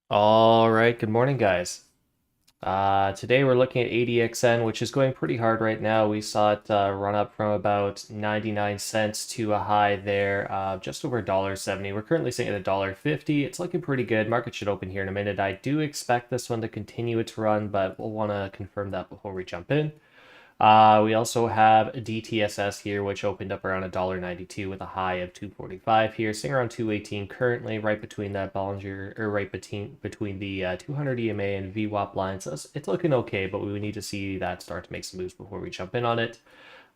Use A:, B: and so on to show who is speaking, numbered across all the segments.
A: All right, good morning, guys. Today we're looking at ADXN, which is going pretty hard right now. We saw it run up from about 99 cents to a high there, just over $1.70. We're currently sitting at $1.50. It's looking pretty good. Market should open here in a minute. I do expect this one to continue its run, but we'll want to confirm that before we jump in. We also have DTSS here, which opened up around $1.92 with a high of 245 here, sitting around 218 currently, right between that Bollinger, or right between the 200 EMA and VWAP lines. So it's looking okay, but we need to see that start to make some moves before we jump in on it.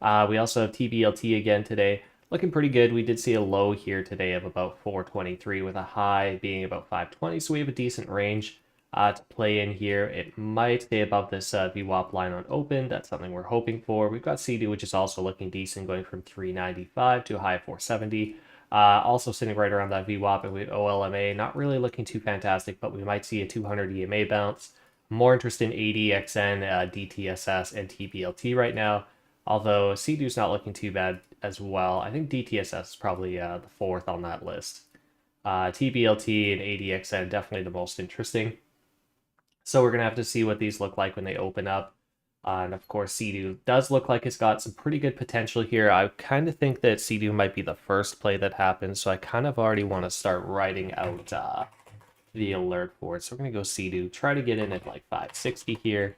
A: We also have TBLT again today, looking pretty good. We did see a low here today of about 423 with a high being about 520, so we have a decent range to play in here. It might stay above this VWAP line on open. That's something we're hoping for. We've got CD, which is also looking decent, going from 395 to a high of 470. Also sitting right around that VWAP, and with OLMA not really looking too fantastic, but we might see a 200 EMA bounce. More interest in ADXN, DTSS, and TBLT right now. Although CDU's not looking too bad as well. I think DTSS is probably the fourth on that list. TBLT and ADXN definitely the most interesting. So we're going to have to see what these look like when they open up. And of course, Sea-Doo does look like it's got some pretty good potential here. I kind of think that Sea-Doo might be the first play that happens, so I kind of already want to start writing out the alert for it. So we're going to go Sea-Doo, try to get in at like 560 here.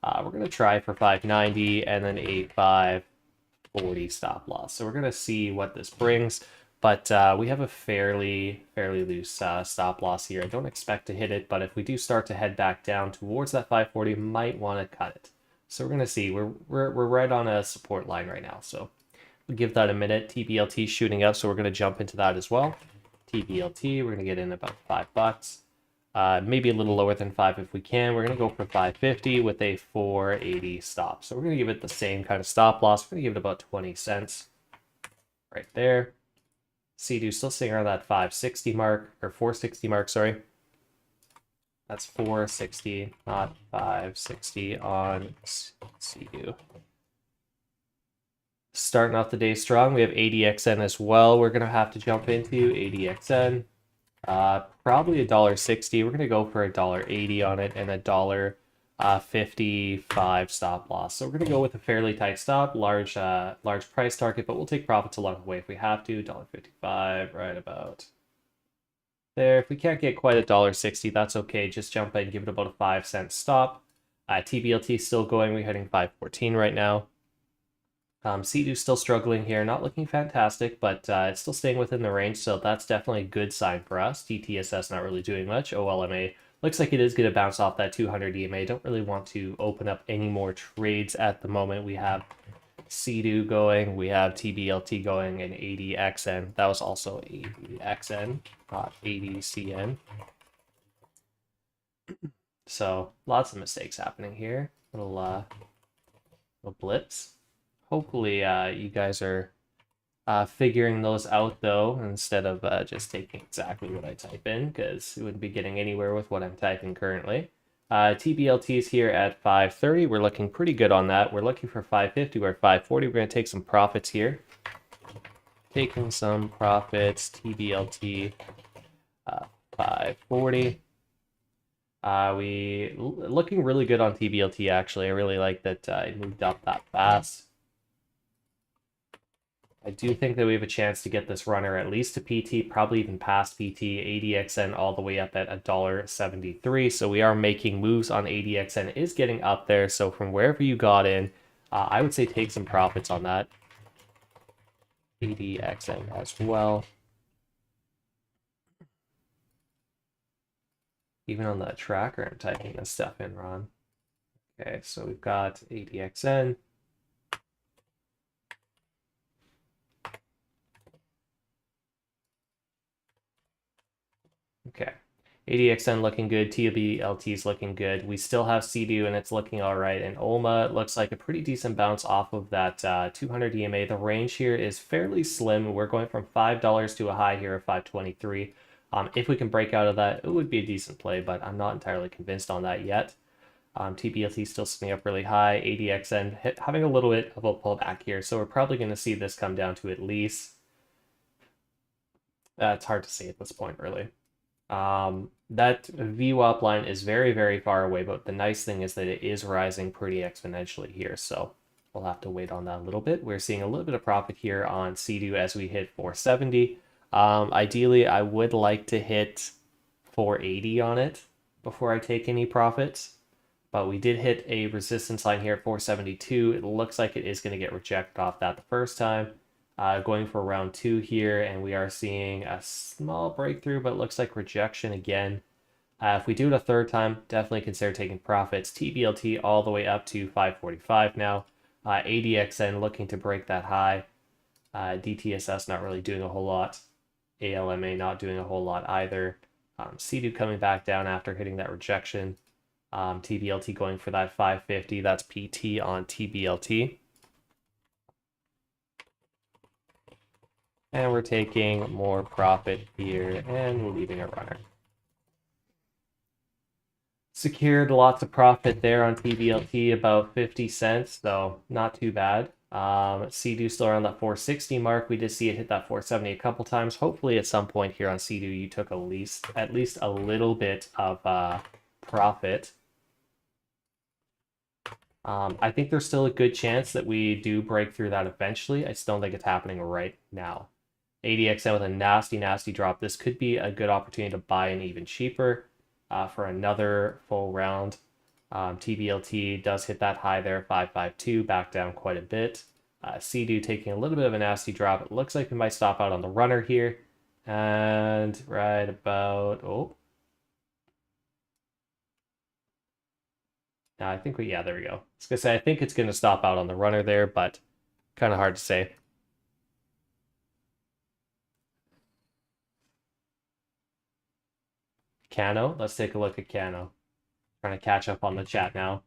A: We're going to try for 590 and then a 540 stop loss. So we're going to see what this brings. But we have a fairly loose stop loss here. I don't expect to hit it, but if we do start to head back down towards that 540, might want to cut it. So we're gonna see. We're right on a support line right now. So we'll give that a minute. TBLT shooting up, so we're gonna jump into that as well. TBLT, we're gonna get in about $5. Maybe a little lower than 5 if we can. We're gonna go for 550 with a 480 stop. So we're gonna give it the same kind of stop loss. We're gonna give it about 20 cents right there. Sea-Doo still sitting around that 560 mark, or 460 mark, sorry. That's 460, not 560 on Sea-Doo. Starting off the day strong, we have ADXN as well. We're going to have to jump into ADXN. Probably $1.60. We're going to go for $1.80 on it and $1.55 stop loss. So we're going to go with a fairly tight stop, large price target, but we'll take profits along the way if we have to. $1.55, right about there. If we can't get quite $1.60, that's okay. Just jump in, give it about a 5-cent stop. TBLT still going. We're hitting 514 right now. Sea-Doo still struggling here, not looking fantastic, but it's still staying within the range, so that's definitely a good sign for us. DTSS not really doing much. OLMA looks like it is going to bounce off that 200 EMA. Don't really want to open up any more trades at the moment. We have Sea-Doo going, we have TBLT going, and ADXN. That was also ADXN, not ADCN. So lots of mistakes happening here. Little blips. Hopefully you guys are figuring those out though, instead of just taking exactly what I type in, because we wouldn't be getting anywhere with what I'm typing currently. TBLT is here at 530. We're looking pretty good on that. We're looking for 550. We're at 540. We're going to take some profits here. Taking some profits. TBLT 540. We looking really good on TBLT actually. I really like that it moved up that fast. I do think that we have a chance to get this runner at least to PT, probably even past PT, ADXN all the way up at $1.73. So we are making moves on ADXN. It is getting up there. So from wherever you got in, I would say take some profits on that. ADXN as well. Even on the tracker, I'm typing this stuff in wrong. Okay, so we've got ADXN. Okay. ADXN looking good. TBLT is looking good. We still have Sea-Doo and it's looking all right. And OLMA looks like a pretty decent bounce off of that 200 EMA. The range here is fairly slim. We're going from $5 to a high here of 523. If we can break out of that, it would be a decent play, but I'm not entirely convinced on that yet. TBLT still sitting up really high. ADXN having a little bit of a pullback here. So we're probably going to see this come down to at least... it's hard to say at this point, really. that VWAP line is very, very far away, but the nice thing is that it is rising pretty exponentially here, so we'll have to wait on that a little bit. We're seeing a little bit of profit here on CDU as we hit 470. Ideally, I would like to hit 480 on it before I take any profits, but we did hit a resistance line here at 472. It looks like it is going to get rejected off that the first time. Going for round 2 here, and we are seeing a small breakthrough, but it looks like rejection again. If we do it a third time, definitely consider taking profits. TBLT all the way up to 545 now. ADXN looking to break that high. DTSS not really doing a whole lot. ALMA not doing a whole lot either. CDU coming back down after hitting that rejection. TBLT going for that 550. That's PT on TBLT. And we're taking more profit here and leaving a runner. Secured lots of profit there on TBLT, about 50 cents, so not too bad. CDU still around that 460 mark. We did see it hit that 470 a couple times. Hopefully at some point here on CDU you took at least a little bit of profit. I think there's still a good chance that we do break through that eventually. I just don't think it's happening right now. ADXN with a nasty, nasty drop. This could be a good opportunity to buy in even cheaper for another full round. TBLT does hit that high there, 552, back down quite a bit. CDU taking a little bit of a nasty drop. It looks like we might stop out on the runner here. And right about, oh. I think yeah, there we go. I was going to say, I think it's going to stop out on the runner there, but kind of hard to say. Cano, let's take a look at Cano. Trying to catch up on the chat now.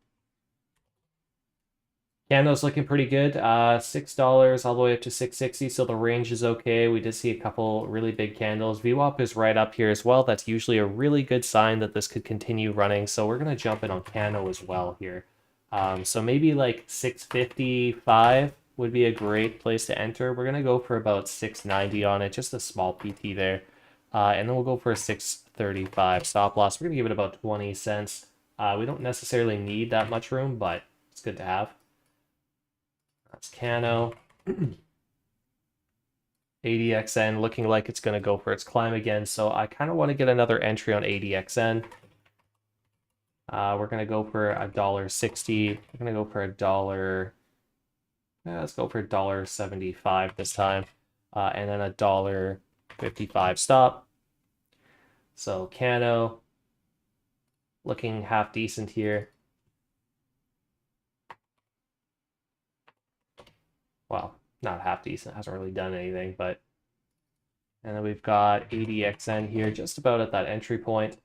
A: Cano's looking pretty good. $6 all the way up to 660, so the range is okay. We did see a couple really big candles. VWAP is right up here as well. That's usually a really good sign that this could continue running, so we're going to jump in on Cano as well here. So maybe like 655 would be a great place to enter. We're going to go for about 690 on it, just a small PT there. And then we'll go for a 635 stop loss. We're going to give it about 20 cents. We don't necessarily need that much room, but it's good to have. That's Cano. ADXN looking like it's going to go for its climb again, so I kind of want to get another entry on ADXN. We're going to go for $1.60. We're going to go for $1. Let's go for $1.75 this time, and then $1.55 stop. So Cano looking half decent here. Well, not half decent, hasn't really done anything, but... And then we've got ADXN here, just about at that entry point.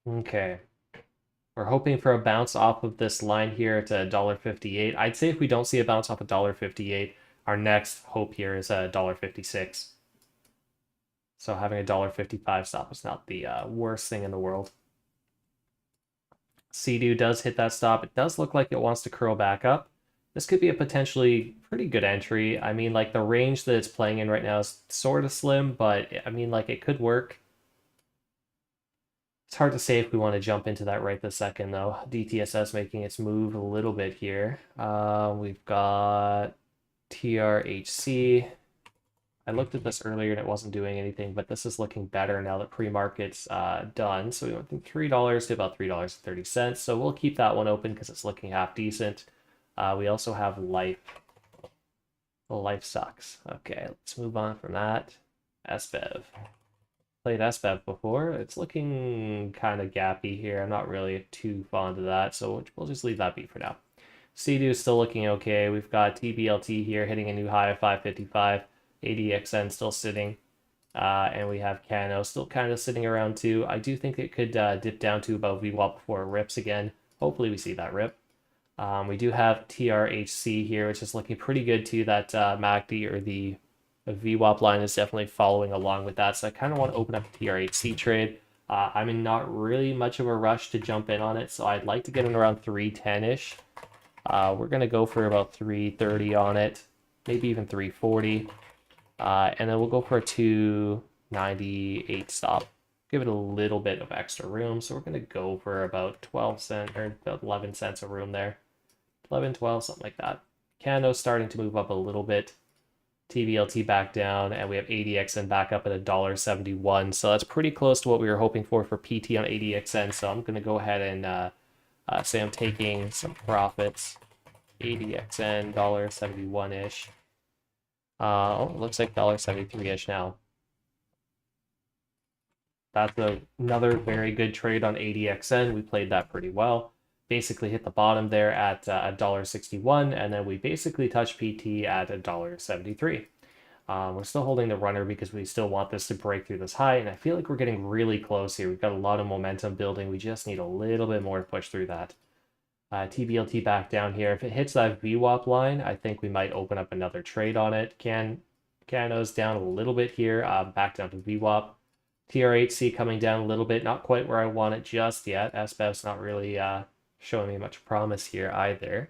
A: Okay. We're hoping for a bounce off of this line here to $1.58. I'd say if we don't see a bounce off of $1.58, our next hope here is $1.56. So having a $1.55 stop is not the worst thing in the world. CDU does hit that stop. It does look like it wants to curl back up. This could be a potentially pretty good entry. I mean, like, the range that it's playing in right now is sort of slim, but, I mean, like, it could work. It's hard to say if we want to jump into that right this second, though. DTSS making its move a little bit here. We've got TRHC. I looked at this earlier and it wasn't doing anything, but this is looking better now that pre-market's done. So we went from $3 to about $3.30. So we'll keep that one open because it's looking half decent. We also have Life. Well, Life sucks. Okay, let's move on from that. SBEV. Played SBEV before. It's looking kind of gappy here. I'm not really too fond of that, so we'll just leave that be for now. CDU is still looking okay. We've got TBLT here hitting a new high of 555. ADXN still sitting, and we have Cano still kind of sitting around too. I do think it could dip down to about VWAP before it rips again. Hopefully we see that rip. We do have TRHC here, which is looking pretty good too. That MACD or the VWAP line is definitely following along with that. So I kind of want to open up a TRHC trade. I'm in not really much of a rush to jump in on it, so I'd like to get in around 310-ish. We're going to go for about 330 on it. maybe even 340. And then we'll go for a 298 stop. Give it a little bit of extra room. So we're going to go for about 12 cents or 11 cents a room there. 11, 12, something like that. Cano's starting to move up a little bit. TBLT back down, and we have ADXN back up at $1.71. So that's pretty close to what we were hoping for PT on ADXN. So I'm going to go ahead and say I'm taking some profits. ADXN, $1.71-ish. Oh, looks like $1.73-ish now. That's another very good trade on ADXN. We played that pretty well. Basically hit the bottom there at $1.61, and then we basically touched PT at $1.73. We're still holding the runner because we still want this to break through this high, and I feel like we're getting really close here. We've got a lot of momentum building. We just need a little bit more to push through that. TBLT back down here. If it hits that VWAP line, I think we might open up another trade on it. Cano's down a little bit here, back down to VWAP. TRHC coming down a little bit, not quite where I want it just yet. SBEV's not really showing me much promise here either.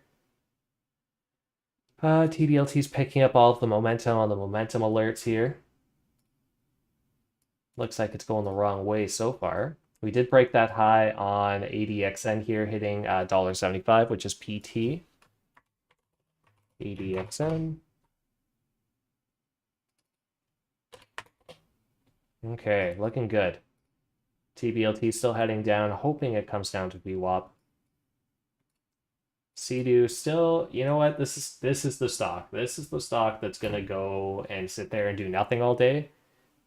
A: TBLT's picking up all of the momentum on the momentum alerts here. Looks like it's going the wrong way so far. We did break that high on ADXN here, hitting $1.75, which is PT. ADXN. Okay, looking good. TBLT still heading down, hoping it comes down to VWAP. CDU still, you know what? This is the stock. This is the stock that's gonna go and sit there and do nothing all day,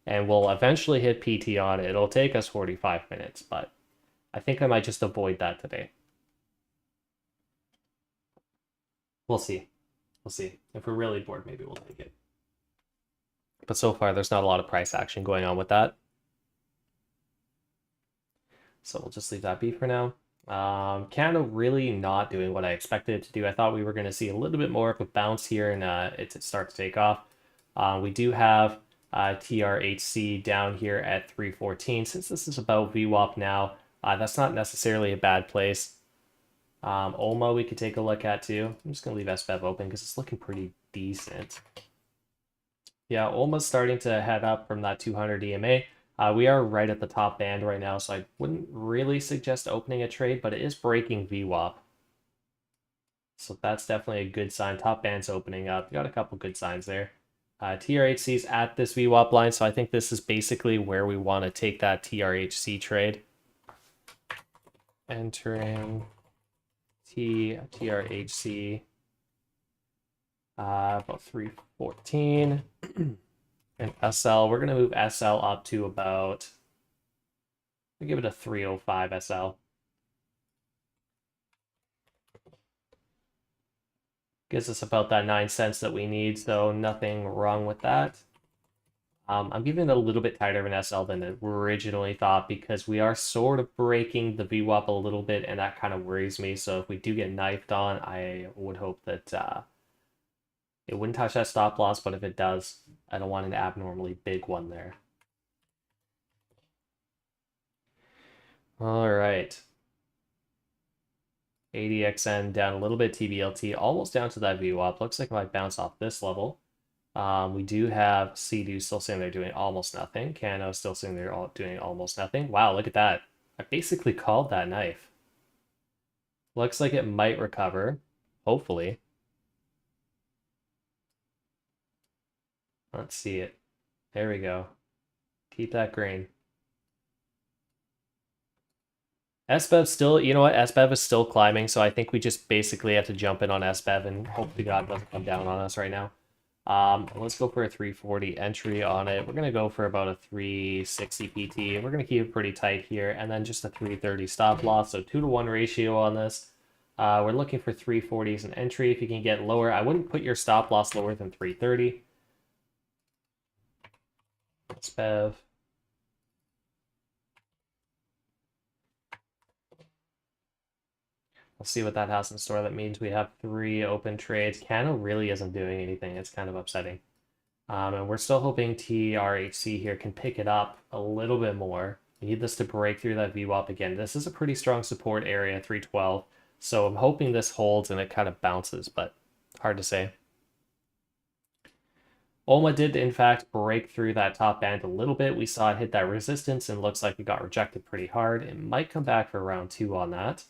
A: and we'll eventually hit PT on it. It'll take us 45 minutes, but I think I might just avoid that today. We'll see. We'll see. If we're really bored, maybe we'll take it. But so far, there's not a lot of price action going on with that. So we'll just leave that be for now. Canada really not doing what I expected it to do. I thought we were going to see a little bit more of a bounce here and it start to take off. We do have TRHC down here at 314. Since this is about VWAP now, that's not necessarily a bad place. OMA we could take a look at too. I'm just going to leave SBEV open because it's looking pretty decent. Yeah, OMA's starting to head up from that 200 EMA. We are right at the top band right now, so I wouldn't really suggest opening a trade, but it is breaking VWAP. So that's definitely a good sign. Top band's opening up. Got a couple good signs there. TRHC's at this VWAP line, so I think this is basically where we want to take that TRHC trade. Entering TRHC. About 314. And SL, we're going to move SL up to about, we give it a 305 SL. Gives us about that 9 cents that we need, so nothing wrong with that. I'm giving it a little bit tighter of an SL than I originally thought because we are sort of breaking the VWAP a little bit, and that kind of worries me. So if we do get knifed on, I would hope that it wouldn't touch that stop loss, but if it does, I don't want an abnormally big one there. All right. ADXN down a little bit, TBLT almost down to that VWAP. Looks like it might bounce off this level. We do have CDU still sitting there doing almost nothing. Cano still sitting there doing almost nothing. Wow, look at that. I basically called that knife. Looks like it might recover, hopefully. Let's see it. There we go. Keep that green. SBEV still, you know what? SBEV is still climbing, so I think we just basically have to jump in on SBEV and hope to God doesn't come down on us right now. Let's go for a 340 entry on it. We're going to go for about a 360 PT. We're going to keep it pretty tight here, and then just a 330 stop loss, so 2-to-1 ratio on this. We're looking for 340 as an entry. If you can get lower, I wouldn't put your stop loss lower than 330. SBEV. We'll see what that has in store. That means we have 3 open trades. Cano really isn't doing anything. It's kind of upsetting. And we're still hoping TRHC here can pick it up a little bit more. We need this to break through that VWAP again. This is a pretty strong support area, 312. So I'm hoping this holds and it kind of bounces, but hard to say. Olma did, in fact, break through that top band a little bit. We saw it hit that resistance and looks like it got rejected pretty hard. It might come back for round 2 on that.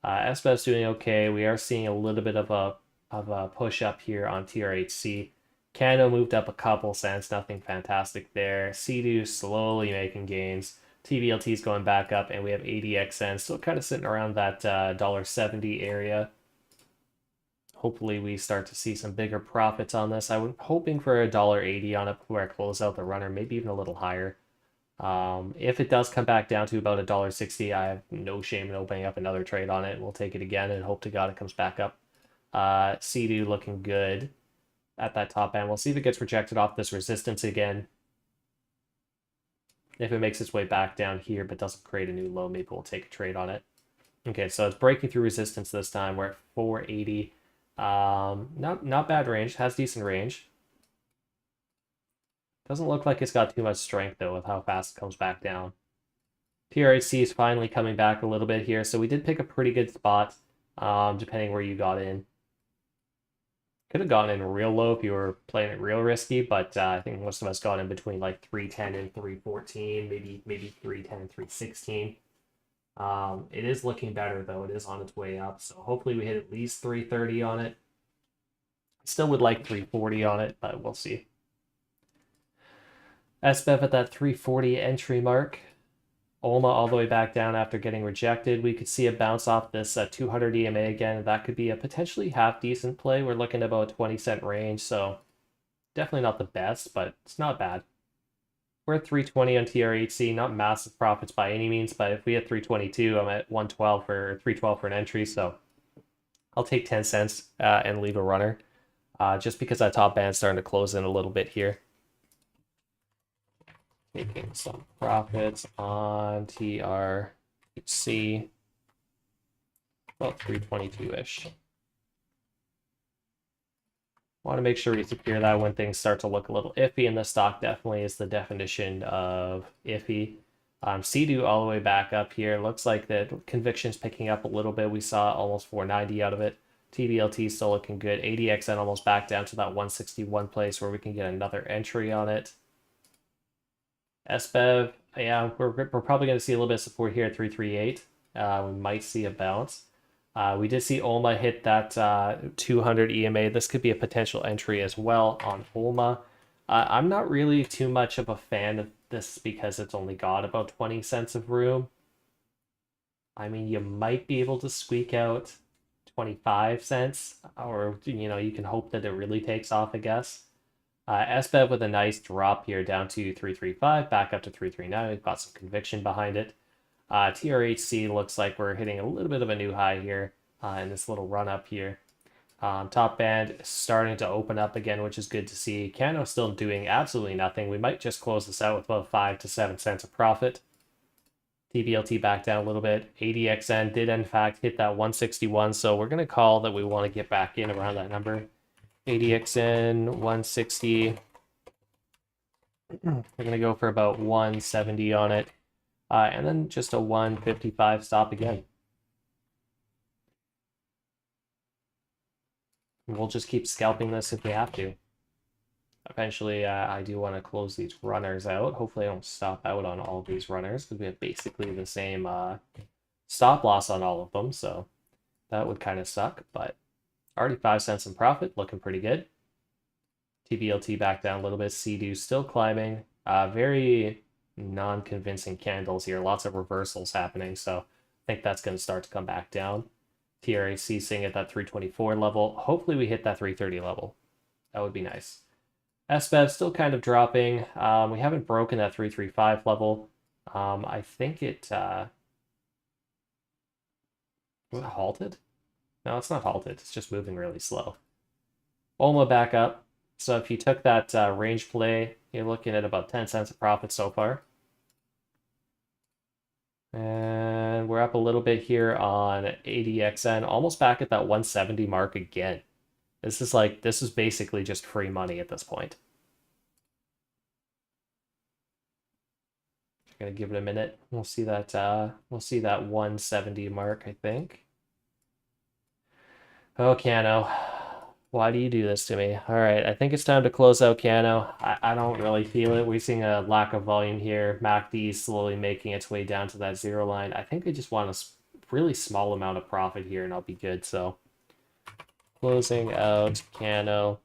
A: SBEV's doing okay. We are seeing a little bit of a push up here on TRHC. Cano moved up a couple cents, nothing fantastic there. CDU slowly making gains. TVLT is going back up, and we have ADXN still kind of sitting around that $1.70 area. Hopefully we start to see some bigger profits on this. I'm hoping for $1.80 on it before I close out the runner, maybe even a little higher. If it does come back down to about $1.60, I have no shame in opening up another trade on it. We'll take it again and hope to God it comes back up. CDU looking good at that top end. We'll see if it gets rejected off this resistance again. If it makes its way back down here but doesn't create a new low, maybe we'll take a trade on it. Okay, so it's breaking through resistance this time. We're at 480. Not bad range. Has decent range. Doesn't look like it's got too much strength, though, with how fast it comes back down. TRHC is finally coming back a little bit here, so we did pick a pretty good spot, depending where you got in. Could have gone in real low if you were playing it real risky, but I think most of us got in between like 310 and 314, maybe 310 and 316. It is looking better, though. It is on its way up, so hopefully we hit at least 330 on it. Still would like 340 on it, but we'll see. SBEV at that 340 entry mark. Olma all the way back down after getting rejected. We could see a bounce off this 200 EMA again. That could be a potentially half decent play. We're looking at about a 20-cent range, so definitely not the best, but it's not bad. We're at 320 on TRHC, not massive profits by any means, but if we hit 322, I'm at 112 for 312 for an entry, so I'll take 10 cents and leave a runner, just because that top band's starting to close in a little bit here. Making some profits on TRHC, about 322-ish. Want to make sure we secure that when things start to look a little iffy, and the stock definitely is the definition of iffy. CDU all the way back up here. Looks like the conviction's picking up a little bit. We saw almost 490 out of it. TBLT still looking good. ADXN almost back down to that 161 place where we can get another entry on it. SBEV, yeah, we're probably going to see a little bit of support here at 338. We might see a bounce. We did see Olma hit that 200 EMA. This could be a potential entry as well on Olma. I'm not really too much of a fan of this because it's only got about 20 cents of room. I mean, you might be able to squeak out 25 cents, or, you can hope that it really takes off, I guess. SBEV with a nice drop here down to 335, back up to 339. We've got some conviction behind it. TRHC looks like we're hitting a little bit of a new high here in this little run up here. Top band starting to open up again, which is good to see. Cano still doing absolutely nothing. We might just close this out with about 5 to 7 cents of profit. TBLT back down a little bit. ADXN did in fact hit that 161, so we're going to call that we want to get back in around that number. ADXN 160. We're going to go for about 170 on it. And then just a 155 stop again. We'll just keep scalping this if we have to. Eventually, I do want to close these runners out. Hopefully I don't stop out on all of these runners because we have basically the same stop loss on all of them. So that would kind of suck, but already 5 cents in profit, looking pretty good. TBLT back down a little bit. CDU still climbing. Very non-convincing candles here. Lots of reversals happening, so I think that's going to start to come back down. TRHC sitting at that 324 level. Hopefully we hit that 330 level. That would be nice. SBEV still kind of dropping. We haven't broken that 335 level. I think it... was it halted? No, it's not halted. It's just moving really slow. Olma back up. So if you took that range play, you're looking at about 10 cents of profit so far. And we're up a little bit here on ADXN, almost back at that 170 mark again. This is basically just free money at this point. I'm gonna give it a minute. We'll see that 170 mark, I think. Oh, Cano. Why do you do this to me? All right, I think it's time to close out Cano. I don't really feel it. We're seeing a lack of volume here. MACD is slowly making its way down to that zero line. I think I just want a really small amount of profit here and I'll be good. So closing out Cano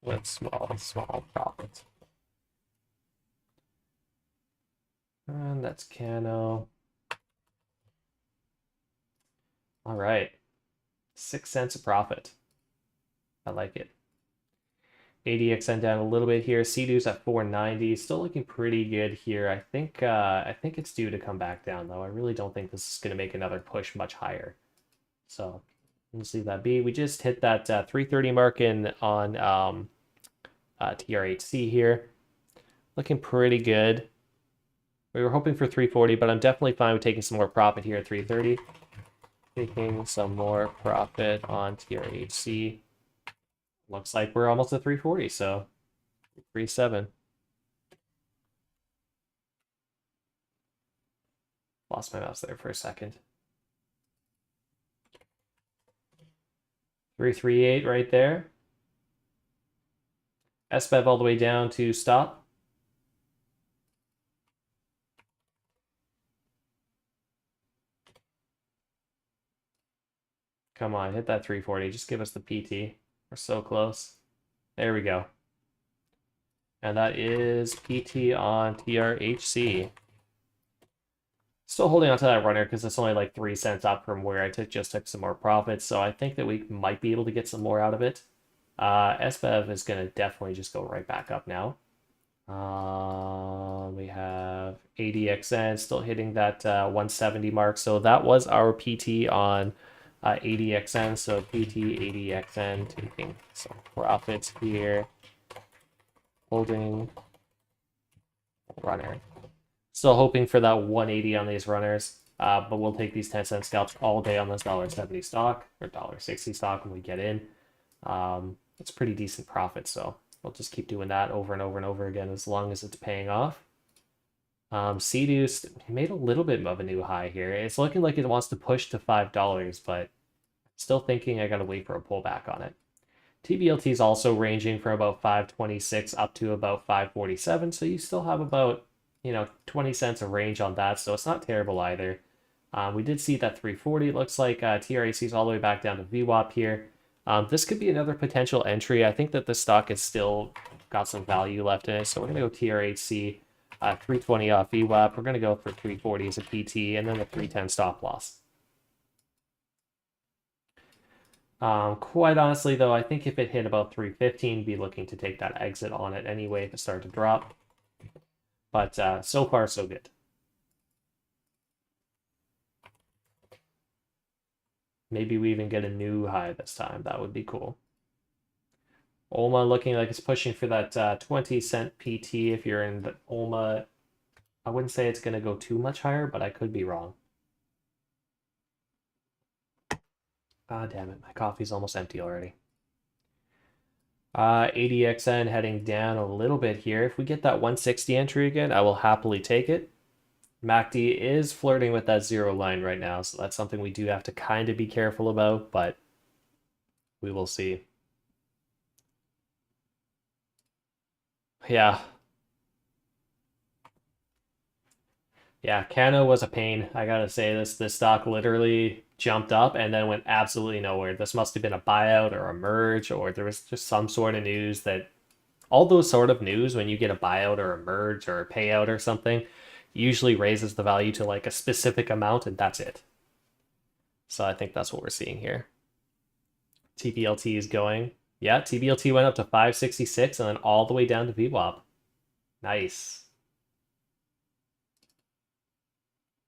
A: with small profit. And that's Cano. All right. 6 cents a profit. I like it. ADXN down a little bit here. CDU's at 490. Still looking pretty good here. I think it's due to come back down though. I really don't think this is going to make another push much higher. So let's leave that be. We just hit that 330 mark in on TRHC here. Looking pretty good. We were hoping for 340, but I'm definitely fine with taking some more profit here at 330. Taking some more profit on TRHC. Looks like we're almost at 340, so 3.7. Lost my mouse there for a second. 338 right there. SBEV all the way down to stop. Come on, hit that 340. Just give us the PT. We're so close. There we go. And that is PT on TRHC. Still holding on to that runner because it's only like 3 cents up from where I just took some more profits. So I think that we might be able to get some more out of it. SBEV is going to definitely just go right back up now. We have ADXN still hitting that 170 mark. So that was our PT on ADXN. So PT, ADXN, taking some profits here. Holding runner. Still hoping for that 180 on these runners. But we'll take these 10-cent scalps all day on this $1.70 stock or $1.60 stock when we get in. It's pretty decent profit, so we'll just keep doing that over and over and over again as long as it's paying off. CDU made a little bit of a new high here. It's looking like it wants to push to $5, but still thinking I gotta wait for a pullback on it. TBLT is also ranging from about 526 up to about 547, so you still have about 20 cents of range on that, so it's not terrible either. We did see that 340. It looks like TRAC is all the way back down to VWAP here. This could be another potential entry. I think that the stock is still got some value left in it, so we're going to go TRHC, 320 off VWAP. We're going to go for 340 as a PT, and then the 310 stop loss. Quite honestly, though, I think if it hit about 315, be looking to take that exit on it anyway if it started to drop. But so far, so good. Maybe we even get a new high this time. That would be cool. Olma looking like it's pushing for that 20 cent PT. If you're in the Olma, I wouldn't say it's going to go too much higher, but I could be wrong. Ah, damn it. My coffee's almost empty already. ADXN heading down a little bit here. If we get that 160 entry again, I will happily take it. MACD is flirting with that zero line right now, so that's something we do have to kind of be careful about, but we will see. Yeah. Yeah, Cano was a pain. I gotta say, this stock literally jumped up and then went absolutely nowhere. This must have been a buyout or a merge, or there was just some sort of news that all those sort of news when you get a buyout or a merge or a payout or something usually raises the value to like a specific amount, and that's it. So I think that's what we're seeing here. TBLT is going. Yeah, TBLT went up to 566 and then all the way down to VWAP. Nice.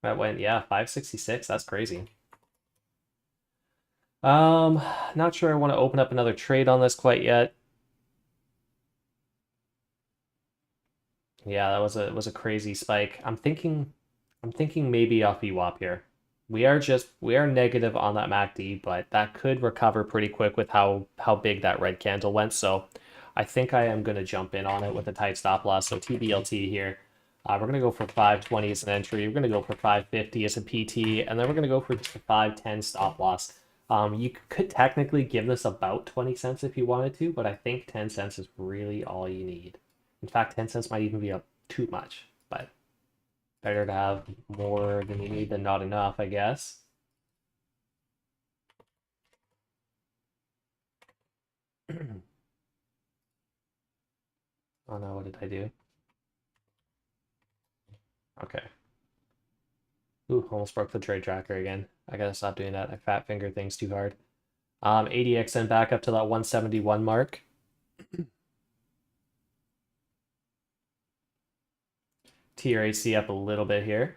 A: That went, yeah, 566. That's crazy. Not sure I want to open up another trade on this quite yet. Yeah, that was a crazy spike. I'm thinking maybe off VWAP here. We are negative on that MACD, but that could recover pretty quick with how big that red candle went. So I think I am going to jump in on it with a tight stop loss. So TBLT here. We're going to go for 520 as an entry. We're going to go for 550 as a PT, and then we're going to go for just a 510 stop loss. You could technically give this about 20 cents if you wanted to, but I think 10 cents is really all you need. In fact, 10 cents might even be too much, but better to have more than you need than not enough, I guess. Oh no, what did I do? Okay. Ooh, almost broke the trade tracker again. I gotta stop doing that. I fat finger things too hard. ADXN back up to that 171 mark. TRAC up a little bit here.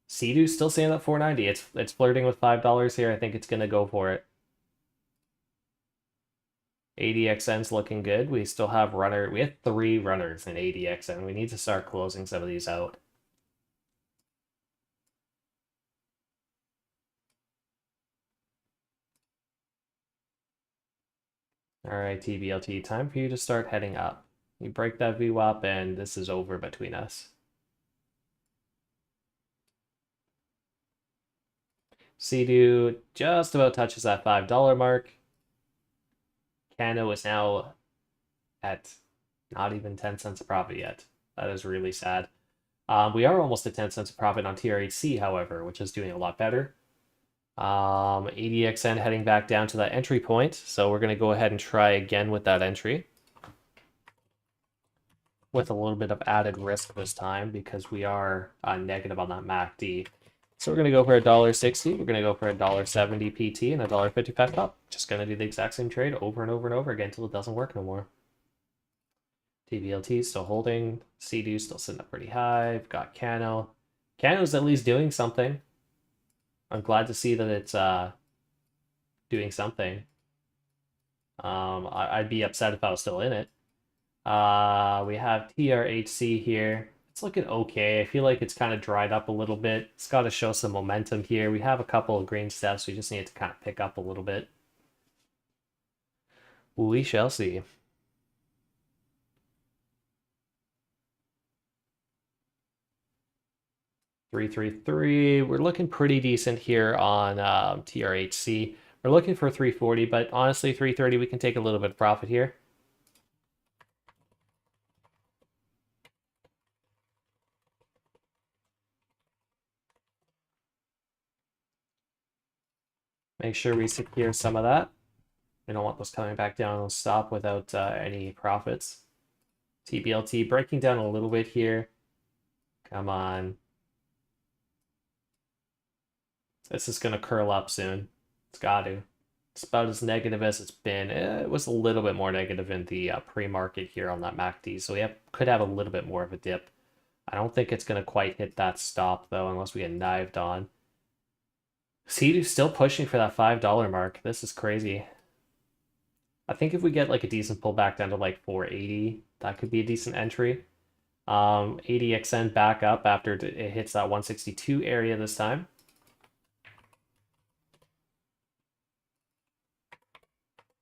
A: Sea-Doo still staying at 490. It's flirting with $5 here. I think it's gonna go for it. ADXN's looking good. We still have we have 3 runners in ADXN. We need to start closing some of these out. All right, TBLT, time for you to start heading up. You break that VWAP and this is over between us. Sea-Doo just about touches that $5 mark. Cano is now at not even 10 cents a profit yet. That is really sad. We are almost at 10 cents a profit on TRHC, however, which is doing a lot better. ADXN heading back down to that entry point, so we're going to go ahead and try again with that entry. With a little bit of added risk this time because we are negative on that MACD. So we're going to go for $1.60. We're going to go for $1.70 PT and $1.55 top. Just going to do the exact same trade over and over and over again until it doesn't work no more. TBLT still holding. Sea-Doo still sitting up pretty high. We've got Cano. Cano's at least doing something. I'm glad to see that it's doing something. I'd be upset if I was still in it. We have TRHC here. It's looking okay. I feel like it's kind of dried up a little bit. It's got to show some momentum here. We have a couple of green steps. We just need to kind of pick up a little bit. We shall see. $333. We're looking pretty decent here on TRHC. We're looking for 340, but honestly, 330, we can take a little bit of profit here. Make sure we secure some of that. We don't want those coming back down and stop without any profits. TBLT breaking down a little bit here. Come on. This is going to curl up soon. It's got to. It's about as negative as it's been. It was a little bit more negative in the pre-market here on that MACD, so we could have a little bit more of a dip. I don't think it's going to quite hit that stop, though, unless we get knifed on. Sea-Doo's still pushing for that $5 mark. This is crazy. I think if we get like a decent pullback down to like 480, that could be a decent entry. ADXN back up after it hits that 162 area this time.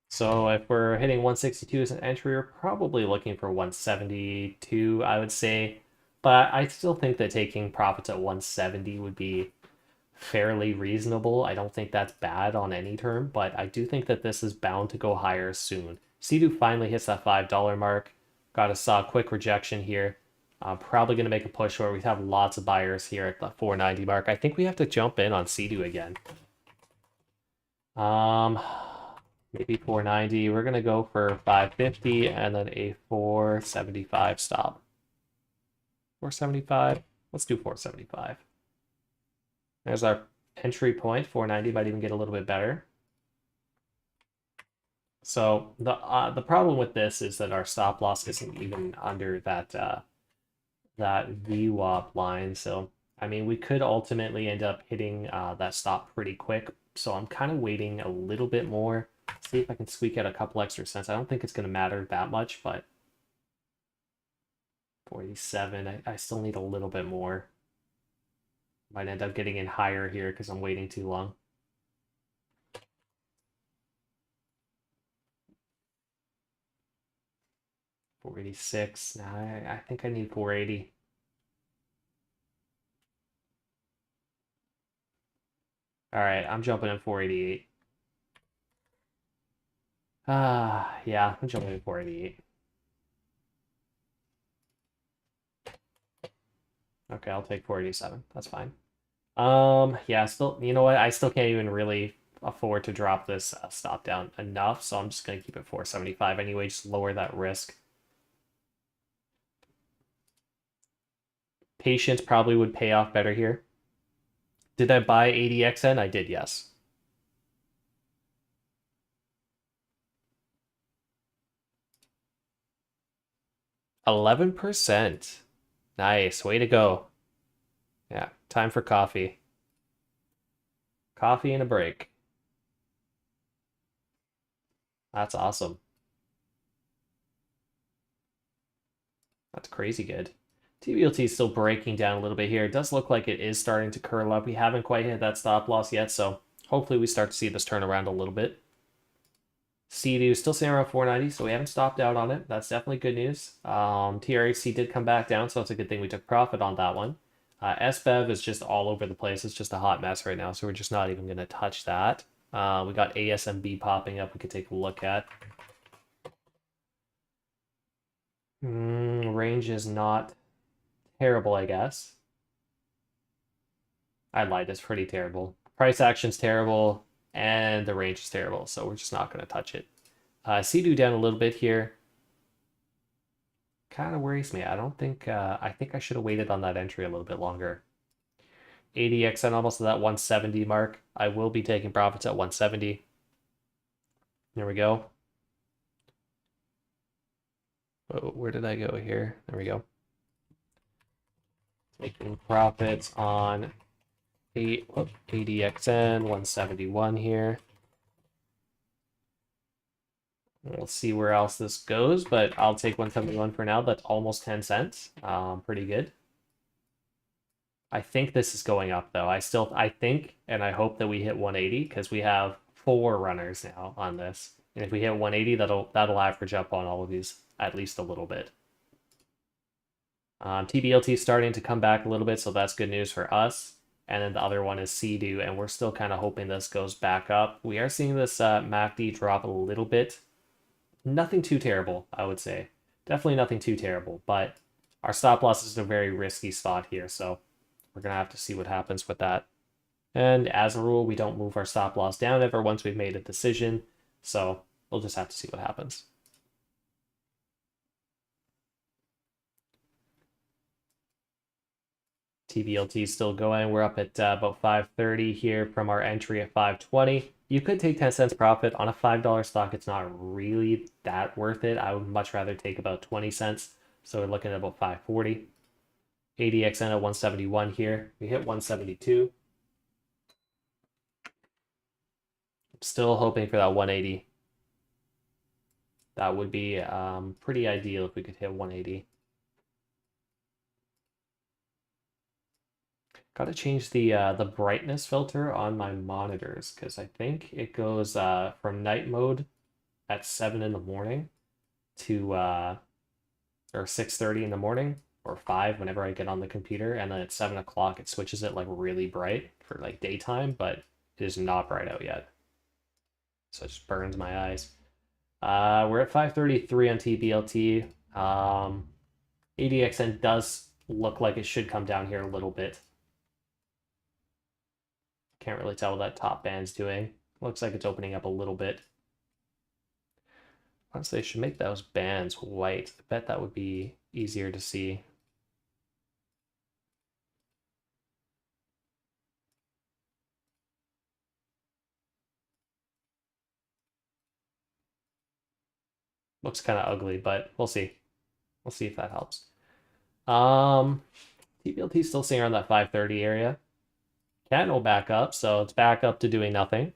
A: So if we're hitting 162 as an entry, we're probably looking for 172, I would say. But I still think that taking profits at 170 would be fairly reasonable. I don't think that's bad on any term, but I do think that this is bound to go higher soon. Sea-Doo finally hits that $5 mark. Got a quick rejection here. Probably going to make a push where we have lots of buyers here at the 490 mark. I think we have to jump in on Sea-Doo again. Maybe 490. We're going to go for 550 and then a 475 stop. 475. Let's do 475. There's our entry point. 490 might even get a little bit better. So the problem with this is that our stop loss isn't even under that that VWAP line. So I mean, we could ultimately end up hitting that stop pretty quick. So I'm kind of waiting a little bit more. See if I can squeak out a couple extra cents. I don't think it's going to matter that much, but 47. I still need a little bit more. Might end up getting in higher here because I'm waiting too long. $486. Nah, I think I need 480. All right, I'm jumping in 488. Yeah, I'm jumping in 488. Okay, I'll take 487. That's fine. Yeah, still, you know what? I still can't even really afford to drop this stop down enough, so I'm just gonna keep it 475 anyway, just lower that risk. Patience probably would pay off better here. Did I buy ADXN? I did, yes. 11%. Nice, way to go. Yeah, time for coffee. Coffee and a break. That's awesome. That's crazy good. TBLT is still breaking down a little bit here. It does look like it is starting to curl up. We haven't quite hit that stop loss yet, so hopefully we start to see this turn around a little bit. CDU still staying around 490, so we haven't stopped out on it. That's definitely good news. TRHC did come back down, so it's a good thing we took profit on that one. SBEV is just all over the place. It's just a hot mess right now, so we're just not even going to touch that. We got ASMB popping up we could take a look at. Range is not terrible, I guess. I lied, it's pretty terrible. Price action's terrible, and the range is terrible, so we're just not going to touch it. CDU down a little bit here. Kind of worries me. I don't think, I think I should have waited on that entry a little bit longer. ADXN almost to that 170 mark. I will be taking profits at 170. There we go. Oh, where did I go here? There we go. Taking profits on ADXN 171 here. We'll see where else this goes, but I'll take 171 for now. That's almost 10 cents. Pretty good. I think this is going up though. I think and I hope that we hit 180 because we have 4 runners now on this. And if we hit 180, that'll average up on all of these at least a little bit. TBLT is starting to come back a little bit, so that's good news for us. And then the other one is CDU, and we're still kind of hoping this goes back up. We are seeing this MACD drop a little bit. Nothing too terrible, I would say. Definitely nothing too terrible, but our stop loss is in a very risky spot here, so we're going to have to see what happens with that. And as a rule, we don't move our stop loss down ever once we've made a decision, so we'll just have to see what happens. TBLT is still going. We're up at about 530 here from our entry at 520. You could take 10 cents profit on a $5 stock. It's not really that worth it. I would much rather take about 20 cents. So we're looking at about 540. ADXN at 171 here. We hit 172. Still hoping for that 180. That would be pretty ideal if we could hit 180. Got to change the brightness filter on my monitors because I think it goes from night mode at 7 in the morning to or 6:30 in the morning or 5 whenever I get on the computer, and then at 7 o'clock it switches it like really bright for like daytime, but it is not bright out yet, so it just burns my eyes. We're at 533 on TBLT. ADXN does look like it should come down here a little bit. Can't really tell what that top band's doing. Looks like it's opening up a little bit. Honestly, they should make those bands white. I bet that would be easier to see. Looks kind of ugly, but we'll see. We'll see if that helps. TBLT still staying around that 530 area. Candle back up, so it's back up to doing nothing.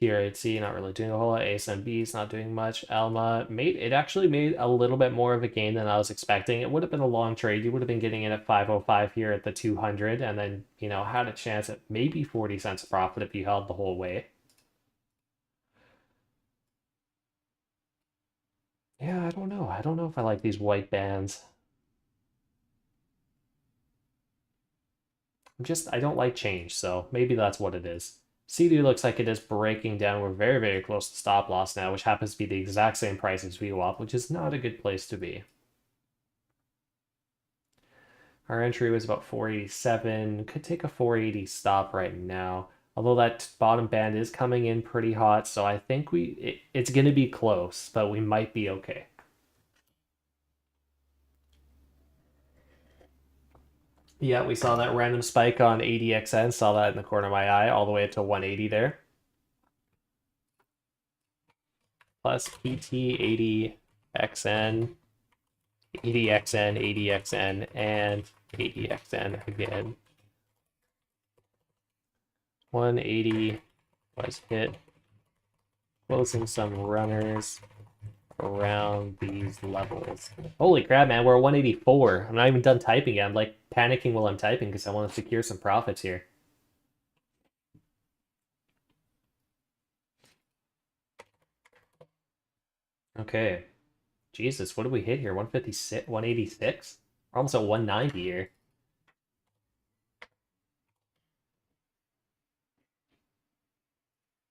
A: TRHC not really doing a whole lot. ASMB is not doing much. Alma it actually made a little bit more of a gain than I was expecting. It would have been a long trade. You would have been getting in at 505 here at the 200, and then had a chance at maybe 40 cents profit if you held the whole way. Yeah, I don't know. I don't know if I like these white bands. I don't like change, so maybe that's what it is. CD looks like it is breaking down. We're very, very close to stop loss now, which happens to be the exact same price as VWAP, which is not a good place to be. Our entry was about 487. Could take a 480 stop right now. Although that bottom band is coming in pretty hot, so I think it's going to be close, but we might be okay. Yeah, we saw that random spike on ADXN. Saw that in the corner of my eye, all the way up to 180 there. Plus PT 80XN, 80XN, 80XN, and 80XN again. 180 was hit. Closing some runners around these levels. Holy crap, man, we're at 184. I'm not even done typing yet. I'm like panicking while I'm typing because I want to secure some profits here. Okay. Jesus, what did we hit here? 156, 186? We're almost at 190 here.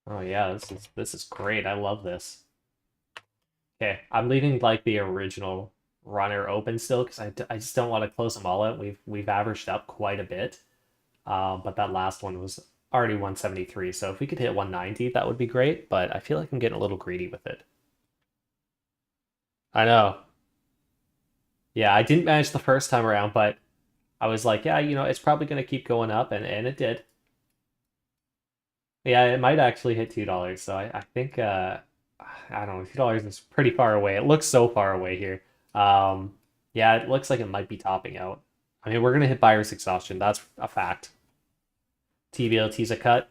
A: Oh yeah, this is great. I love this. Okay, I'm leaving like the original runner open still because I just don't want to close them all out. We've averaged up quite a bit, but that last one was already 173. So if we could hit 190, that would be great. But I feel like I'm getting a little greedy with it. I know. Yeah, I didn't manage the first time around, but I was like, yeah, it's probably gonna keep going up, and it did. Yeah, it might actually hit $2. So I think I don't know, $2 is pretty far away. It looks so far away here. Yeah, it looks like it might be topping out. I mean, we're gonna hit buyer's exhaustion. That's a fact. TVLT's a cut.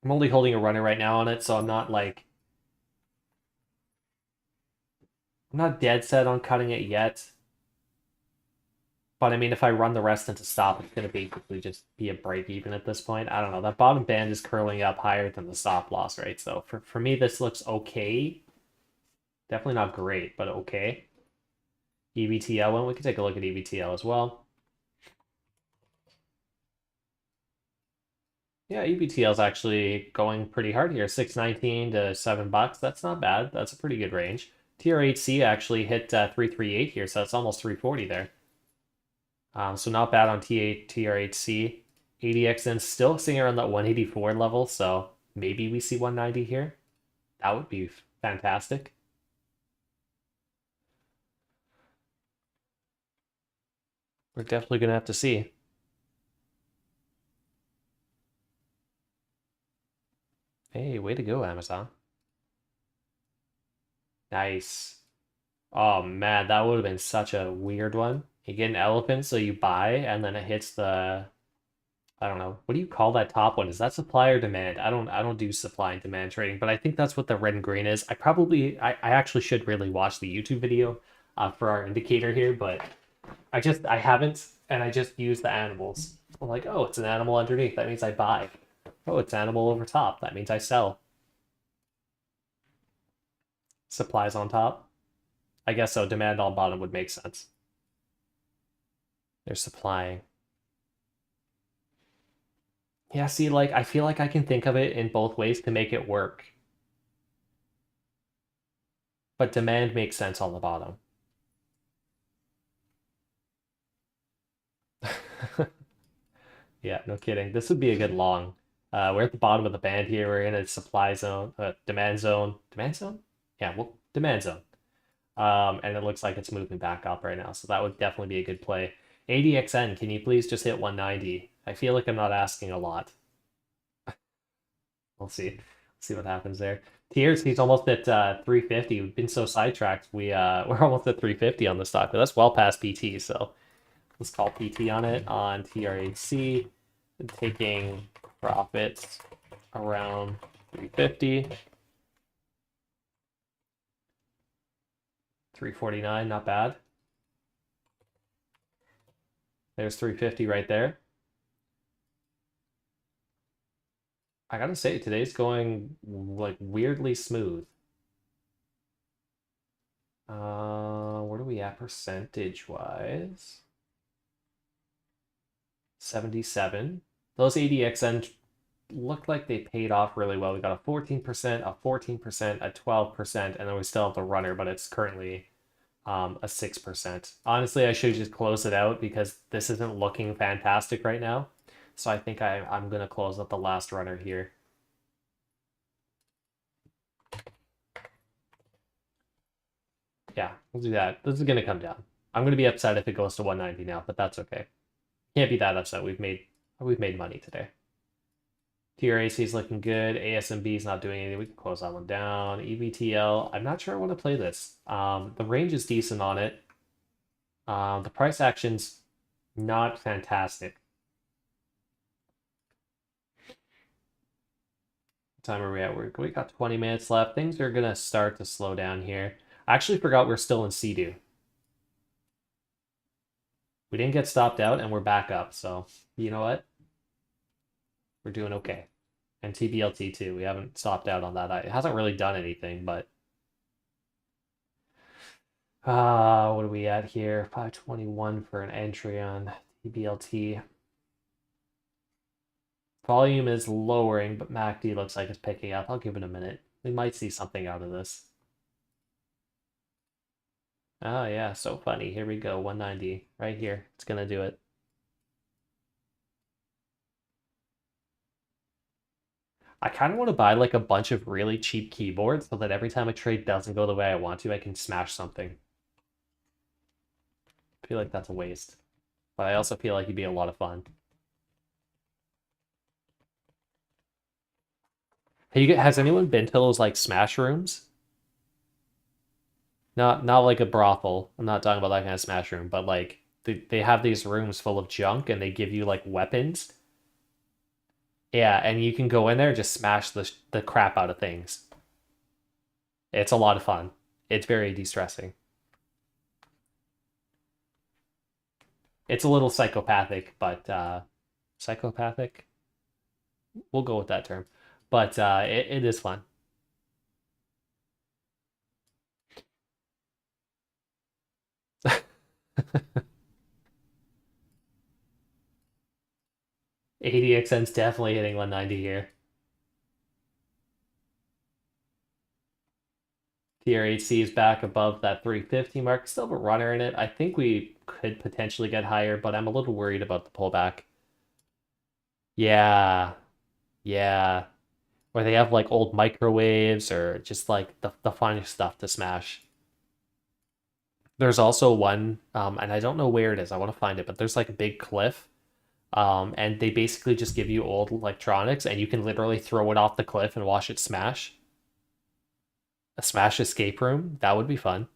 A: I'm only holding a runner right now on it, so I'm not dead set on cutting it yet. But I mean, if I run the rest into stop, it's going to basically just be a break even at this point. I don't know. That bottom band is curling up higher than the stop loss, right? So for me, this looks okay. Definitely not great, but okay. EBTL one. We can take a look at EBTL as well. Yeah, EBTL is actually going pretty hard here. 619 to $7. That's not bad. That's a pretty good range. TR8C actually hit 338 here, so that's almost 340 there. So not bad on TR8C. ADXN still sitting around that 184 level, so maybe we see 190 here. That would be fantastic. We're definitely going to have to see. Hey, way to go, Amazon. Nice. Oh man, that would have been such a weird one. You get an elephant, so you buy, and then it hits the I don't know. What do you call that top one? Is that supply or demand? I don't do supply and demand trading, but I think that's what the red and green is. I actually should really watch the YouTube video for our indicator here, but I haven't, and I just use the animals. I'm like, oh, it's an animal underneath. That means I buy. Oh, it's animal over top. That means I sell. Supplies on top. I guess so. Demand on bottom would make sense. They're supplying. Yeah, see, like I feel like I can think of it in both ways to make it work. But demand makes sense on the bottom. Yeah, no kidding. This would be a good long. We're at the bottom of the band here. We're in a supply zone, demand zone. Demand zone? Yeah, well, demand zone. And it looks like it's moving back up right now, so that would definitely be a good play. ADXN, can you please just hit 190? I feel like I'm not asking a lot. We'll see. See what happens there. Tears, he's almost at 350. We've been so sidetracked. We're almost at 350 on the stock, but that's well past PT. So let's call PT on it on TRHC, taking profits around 350. 349, not bad. There's 350 right there. I gotta say, today's going like weirdly smooth. Where do we at percentage wise? 77. Those ADXN looked like they paid off really well. We got a 14%, a 14%, a 12%, and then we still have the runner, but it's currently a 6%. Honestly, I should just close it out because this isn't looking fantastic right now. So I think I'm going to close out the last runner here. Yeah, we'll do that. This is going to come down. I'm going to be upset if it goes to 190 now, but that's okay. Can't be that upset. We've made money today. TRAC is looking good. ASMB is not doing anything. We can close that one down. EVTL, I'm not sure I want to play this. The range is decent on it. The price action's not fantastic. What time are we at? We got 20 minutes left. Things are going to start to slow down here. I actually forgot we're still in Sea-Doo. We didn't get stopped out, and we're back up. So, you know what? We're doing okay. And TBLT too. We haven't stopped out on that. It hasn't really done anything, but what are we at here? 521 for an entry on TBLT. Volume is lowering, but MACD looks like it's picking up. I'll give it a minute. We might see something out of this. Oh yeah, so funny. Here we go. 190 right here. It's gonna do it. I kind of want to buy like a bunch of really cheap keyboards so that every time a trade doesn't go the way I want to, I can smash something. I feel like that's a waste. But I also feel like it'd be a lot of fun. Has anyone been to those like smash rooms? Not like a brothel. I'm not talking about that kind of smash room, but like they have these rooms full of junk and they give you like weapons. Yeah, and you can go in there and just smash the crap out of things. It's a lot of fun. It's very de-stressing. It's a little psychopathic, but psychopathic? We'll go with that term. But it is fun. ADXN's definitely hitting 190 here. TRHC is back above that 350 mark. Still have a runner in it. I think we could potentially get higher, but I'm a little worried about the pullback. Yeah. Yeah. Where they have like old microwaves or just like the funniest stuff to smash. There's also one, and I don't know where it is. I want to find it, but there's like a big cliff. And they basically just give you old electronics and you can literally throw it off the cliff and watch it smash. A smash escape room, that would be fun.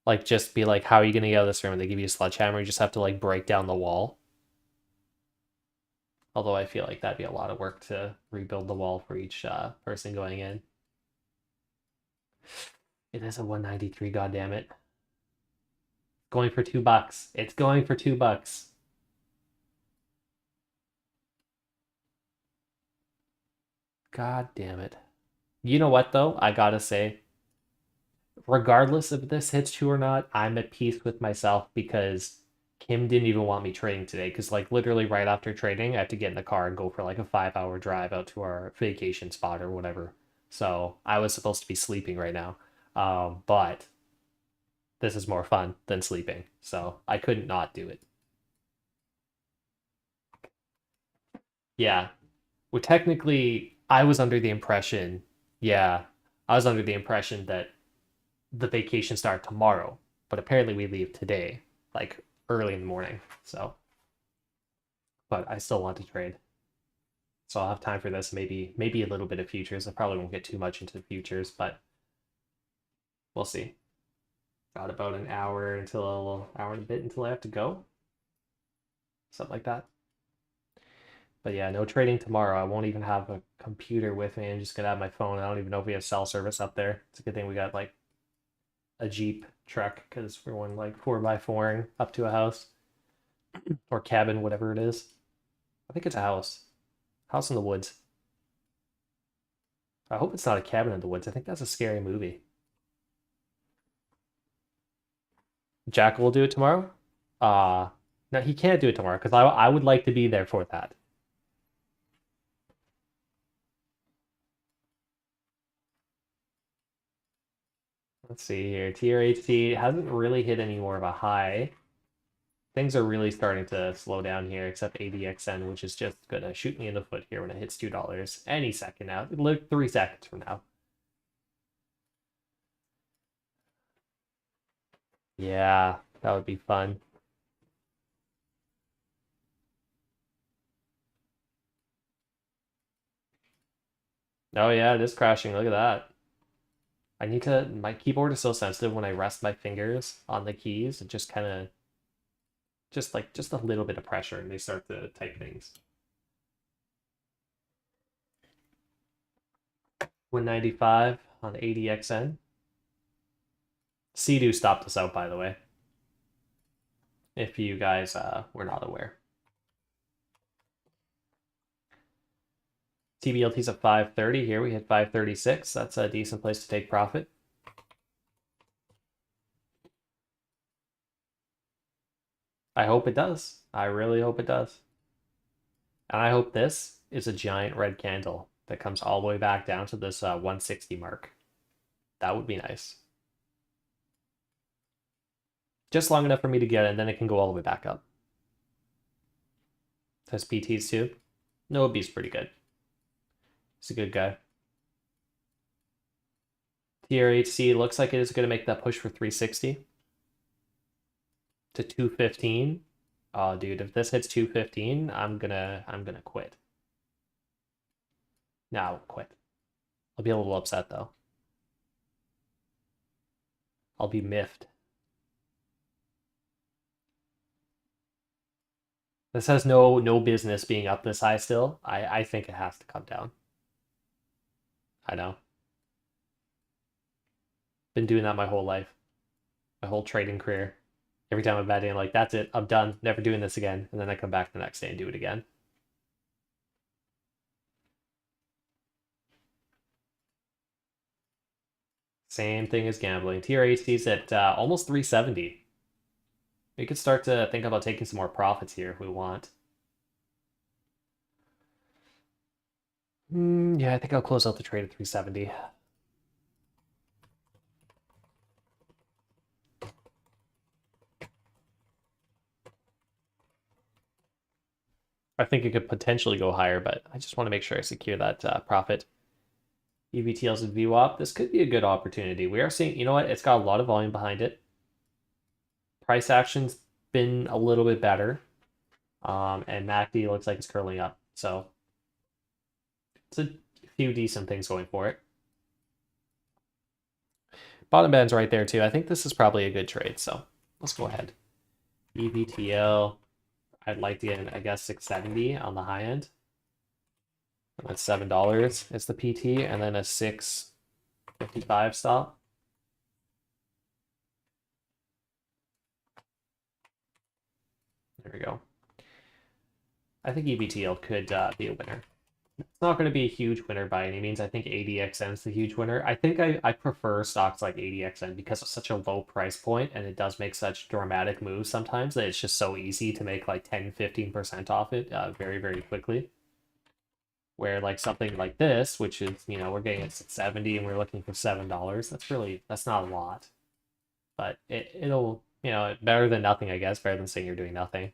A: Like just be like, how are you gonna get out of this room? And they give you a sledgehammer, you just have to like break down the wall. Although I feel like that'd be a lot of work to rebuild the wall for each person going in. It is a 193, goddammit. Going for $2. It's going for $2. God damn it. You know what though? I gotta say, regardless if this hits two or not, I'm at peace with myself because Kim didn't even want me trading today. Because like literally right after trading, I have to get in the car and go for like a 5 hour drive out to our vacation spot or whatever. So I was supposed to be sleeping right now. But this is more fun than sleeping. So I couldn't not do it. Yeah. Well, technically, I was under the impression, yeah, I was under the impression that the vacation start tomorrow, but apparently we leave today, like early in the morning. So, but I still want to trade. So I'll have time for this, maybe a little bit of futures. I probably won't get too much into the futures, but we'll see. Got about an hour until hour and a bit until I have to go. Something like that. But yeah, no trading tomorrow. I won't even have a computer with me. I'm just gonna have my phone. I don't even know if we have cell service up there. It's a good thing we got like a Jeep truck because we're one like 4x4 up to a house or cabin, whatever it is. I think it's a house. House in the woods. I hope it's not a cabin in the woods. I think that's a scary movie. Jack will do it tomorrow. No, he can't do it tomorrow because I would like to be there for that. Let's see here. TRHT hasn't really hit any more of a high. Things are really starting to slow down here, except ADXN, which is just gonna shoot me in the foot here when it hits $2 any second now. Look, 3 seconds from now. Yeah, that would be fun. Oh yeah, it is crashing. Look at that. I need to. My keyboard is so sensitive when I rest my fingers on the keys. It just kind of, just a little bit of pressure, and they start to type things. 195 on ADXN. Sea-Doo stopped us out, by the way, if you guys were not aware. TBLT's at 530 here. We hit 536. That's a decent place to take profit. I hope it does. I really hope it does. And I hope this is a giant red candle that comes all the way back down to this 160 mark. That would be nice. Just long enough for me to get it, and then it can go all the way back up. Has PTs too? Noabe's pretty good. He's a good guy. TRHC looks like it is going to make that push for 360 to 215. Oh, dude, if this hits 215, I'm gonna quit. No, I won't quit. I'll be a little upset though. I'll be miffed. This has no business being up this high still. I think it has to come down. I know. Been doing that my whole life. My whole trading career. Every time I'm betting, I'm like, that's it, I'm done, never doing this again. And then I come back the next day and do it again. Same thing as gambling. TRHC's at almost 370. We could start to think about taking some more profits here if we want. Yeah, I think I'll close out the trade at 370. I think it could potentially go higher, but I just want to make sure I secure that profit. EVTLs and VWAP, this could be a good opportunity. We are seeing, you know what, it's got a lot of volume behind it. Price action's been a little bit better. And MACD looks like it's curling up. So it's a few decent things going for it. Bottom band's right there too. I think this is probably a good trade, so let's go ahead. EVTL, I'd like to get, I guess, 670 on the high end. And that's $7 is the PT, and then a 655 stop. There we go. I think EVTL could be a winner. It's not going to be a huge winner by any means. I think ADXN is the huge winner. I think I prefer stocks like ADXN because it's such a low price point and it does make such dramatic moves sometimes that it's just so easy to make like 10-15% off it very, very quickly. Where like something like this, which is, you know, we're getting at 670 and we're looking for $7, that's not a lot. But it'll, you know, better than nothing, I guess, better than saying you're doing nothing.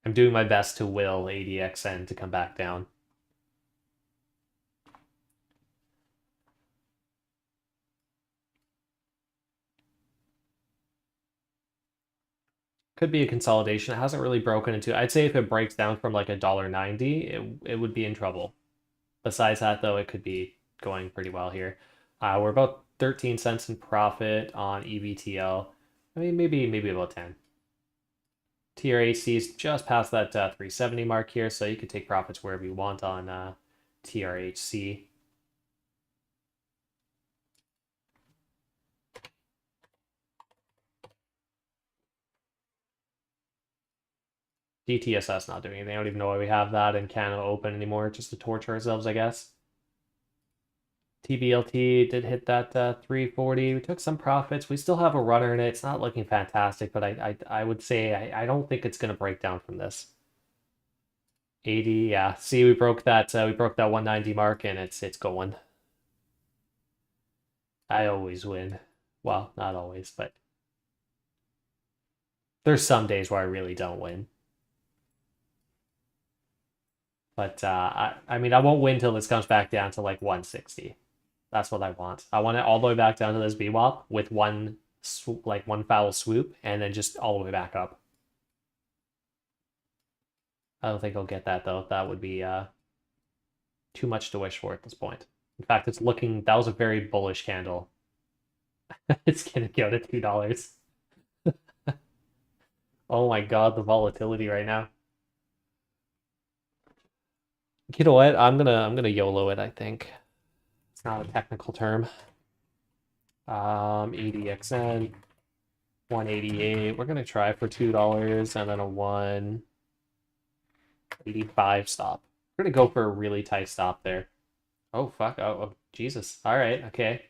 A: I'm doing my best to will ADXN to come back down. Could be a consolidation. It hasn't really broken into. I'd say if it breaks down from like $1.90, it would be in trouble. Besides that, though, it could be going pretty well here. We're about 13 cents in profit on EVTL. I mean, maybe about 10. TRHC is just past that 370 mark here, so you could take profits wherever you want on TRHC. DTSS not doing anything. I don't even know why we have that in Canada Open anymore, just to torture ourselves, I guess. TBLT did hit that 340. We took some profits. We still have a runner in it. It's not looking fantastic, but I would say I don't think it's going to break down from this. 80, yeah. See, we broke that 190 mark, and it's going. I always win. Well, not always, but there's some days where I really don't win. But I mean, I won't win till this comes back down to like 160. That's what I want. I want it all the way back down to this VWAP with one foul swoop, and then just all the way back up. I don't think I'll get that though. That would be too much to wish for at this point. In fact, it's looking, that was a very bullish candle. It's gonna go to $2. Oh my god, the volatility right now. You know what? I'm gonna YOLO it, I think. It's not a technical term. ADXN 188. We're gonna try for $2 and then a 185 stop. We're gonna go for a really tight stop there. Oh fuck. Oh Jesus. Alright, okay.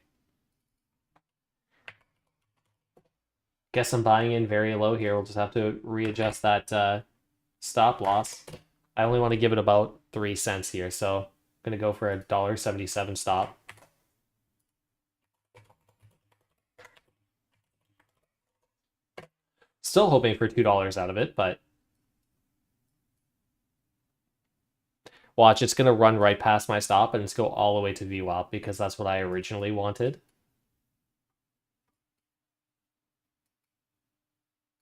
A: Guess I'm buying in very low here. We'll just have to readjust that stop loss. I only want to give it about 3 cents here, so I'm gonna go for a $1.77 stop. Still hoping for $2 out of it, but watch, it's gonna run right past my stop and it's go all the way to VWAP because that's what I originally wanted.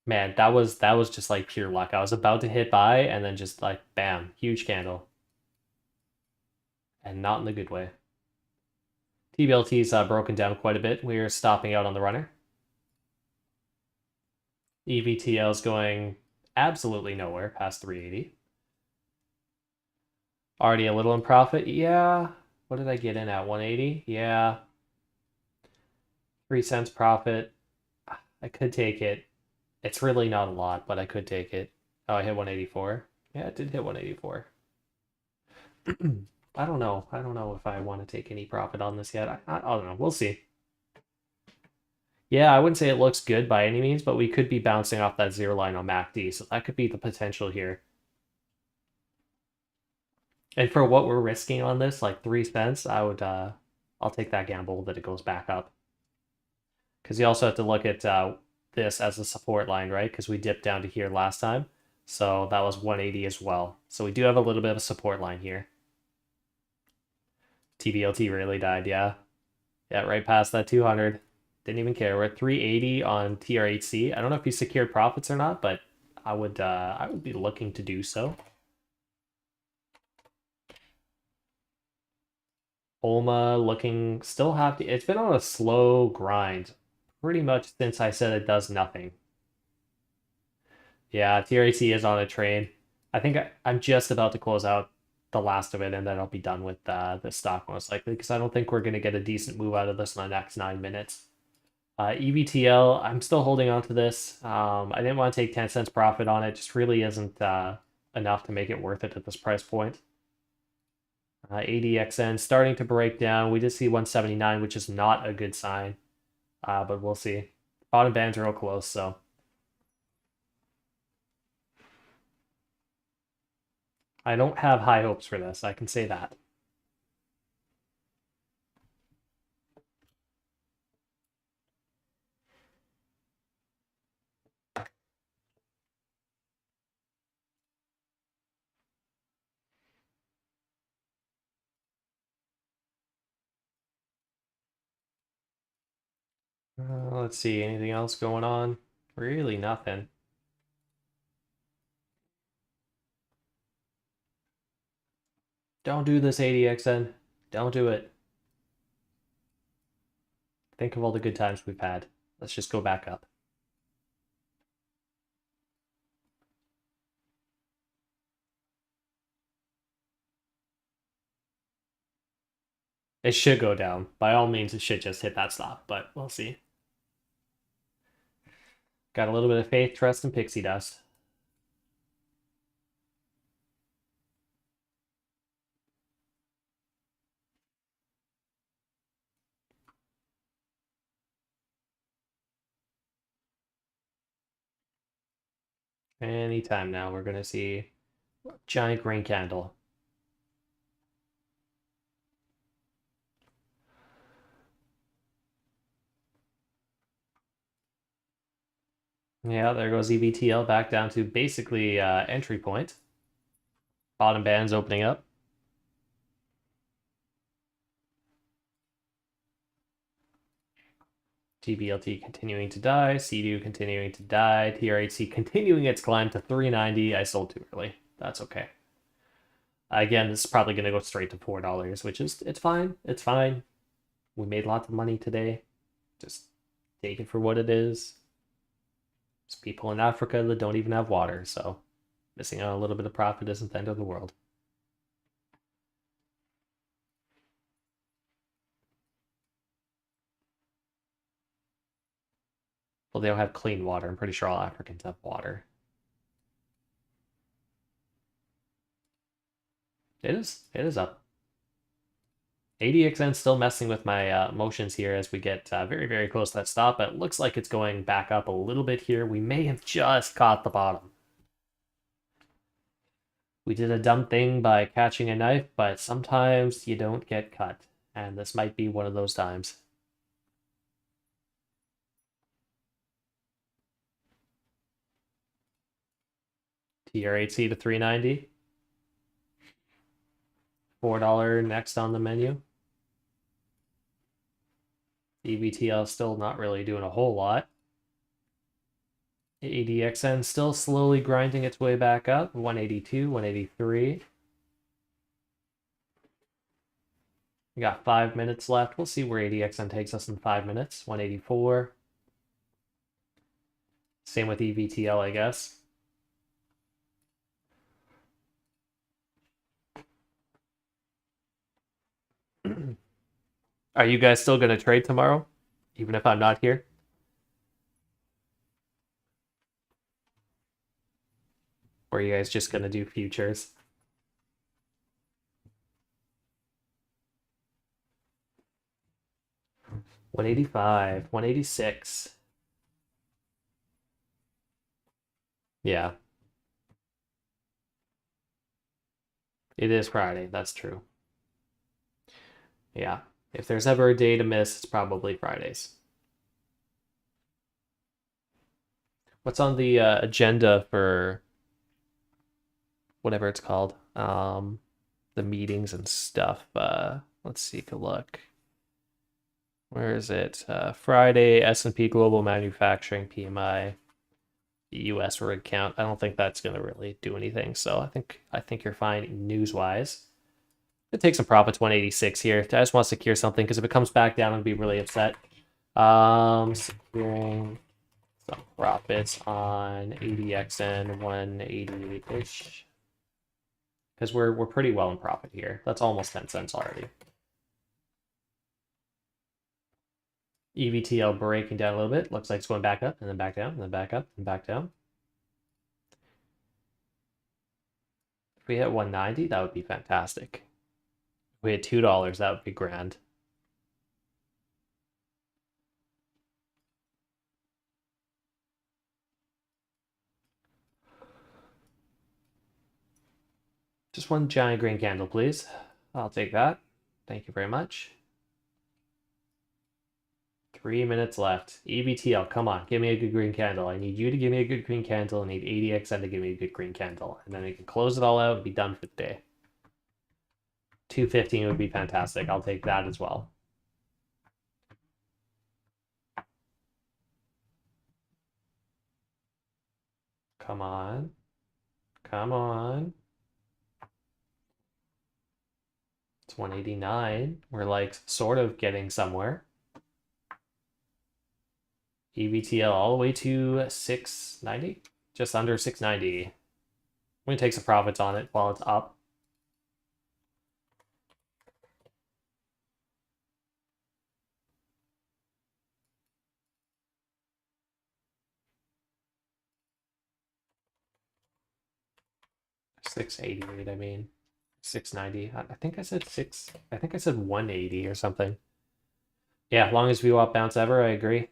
A: Man, that was just like pure luck. I was about to hit buy and then just like bam, huge candle. And not in the good way. TBLT's broken down quite a bit. We're stopping out on the runner. EVTL is going absolutely nowhere past 380. Already a little in profit. Yeah. What did I get in at? 180? Yeah. 3 cents profit. I could take it. It's really not a lot, but I could take it. Oh, I hit 184. Yeah, it did hit 184. I don't know. I don't know if I want to take any profit on this yet. I don't know. We'll see. Yeah, I wouldn't say it looks good by any means, but we could be bouncing off that zero line on MACD, so that could be the potential here. And for what we're risking on this, like 3 cents, I'll take that gamble that it goes back up. Because you also have to look at this as a support line, right? Because we dipped down to here last time, so that was 180 as well. So we do have a little bit of a support line here. TBLT really died, yeah. Yeah, right past that 200. Didn't even care. We're at 380 on TRHC. I don't know if he secured profits or not, but I would be looking to do so. Olma looking still happy. It's been on a slow grind pretty much since I said it does nothing. Yeah, TRHC is on a train. I think I'm just about to close out the last of it, and then I'll be done with the stock most likely, because I don't think we're going to get a decent move out of this in the next 9 minutes. EVTL, I'm still holding on to this. I didn't want to take 10 cents profit on it. Just really isn't enough to make it worth it at this price point. ADXN starting to break down. We did see 179, which is not a good sign, but we'll see. Bottom bands are real close, so. I don't have high hopes for this, I can say that. Let's see, anything else going on? Really nothing. Don't do this, ADXN. Don't do it. Think of all the good times we've had. Let's just go back up. It should go down. By all means, it should just hit that stop, but we'll see. Got a little bit of faith, trust, and pixie dust. Anytime now, we're gonna see giant green candle. Yeah, there goes EVTL back down to basically entry point. Bottom band's opening up. GBLT continuing to die, CDU continuing to die, TRHC continuing its climb to 390. I sold too early. That's okay. Again, this is probably going to go straight to $4, which is, it's fine. It's fine. We made lots of money today. Just take it for what it is. There's people in Africa that don't even have water, so missing out a little bit of profit isn't the end of the world. Well, they don't have clean water. I'm pretty sure all Africans have water. It is up. ADXN still messing with my motions here as we get very, very close to that stop, but it looks like it's going back up a little bit here. We may have just caught the bottom. We did a dumb thing by catching a knife, but sometimes you don't get cut, and this might be one of those times. TR8C to 390. $4 next on the menu. EVTL still not really doing a whole lot. ADXN still slowly grinding its way back up. 182, 183. We got 5 minutes left. We'll see where ADXN takes us in 5 minutes. 184. Same with EVTL, I guess. Are you guys still going to trade tomorrow? Even if I'm not here? Or are you guys just going to do futures? $185, 186. Yeah. It is Friday, that's true. Yeah. If there's ever a day to miss, it's probably Fridays. What's on the agenda for whatever it's called? The meetings and stuff. Let's take a look. Where is it? Friday, S&P Global Manufacturing PMI, US rig count. I don't think that's going to really do anything. So I think you're fine news-wise. It takes some profits, 186 here. I just want to secure something because if it comes back down, I'd be really upset. Securing some profits on ADXN 188-ish. Because we're pretty well in profit here. That's almost 10 cents already. EVTL breaking down a little bit. Looks like it's going back up and then back down and then back up and back down. If we hit 190, that would be fantastic. If we had $2, that would be grand. Just one giant green candle, please. I'll take that. Thank you very much. 3 minutes left. EVTL, come on, give me a good green candle. I need you to give me a good green candle. I need ADXN to give me a good green candle. And then we can close it all out and be done for the day. 215 would be fantastic. I'll take that as well. Come on. Come on. It's 189. We're like sort of getting somewhere. EVTL all the way to 690, just under 690. I'm going to take some profits on it while it's up. $688, I mean. 690. I think I said 180 or something. Yeah, as long as we want bounce ever, I agree.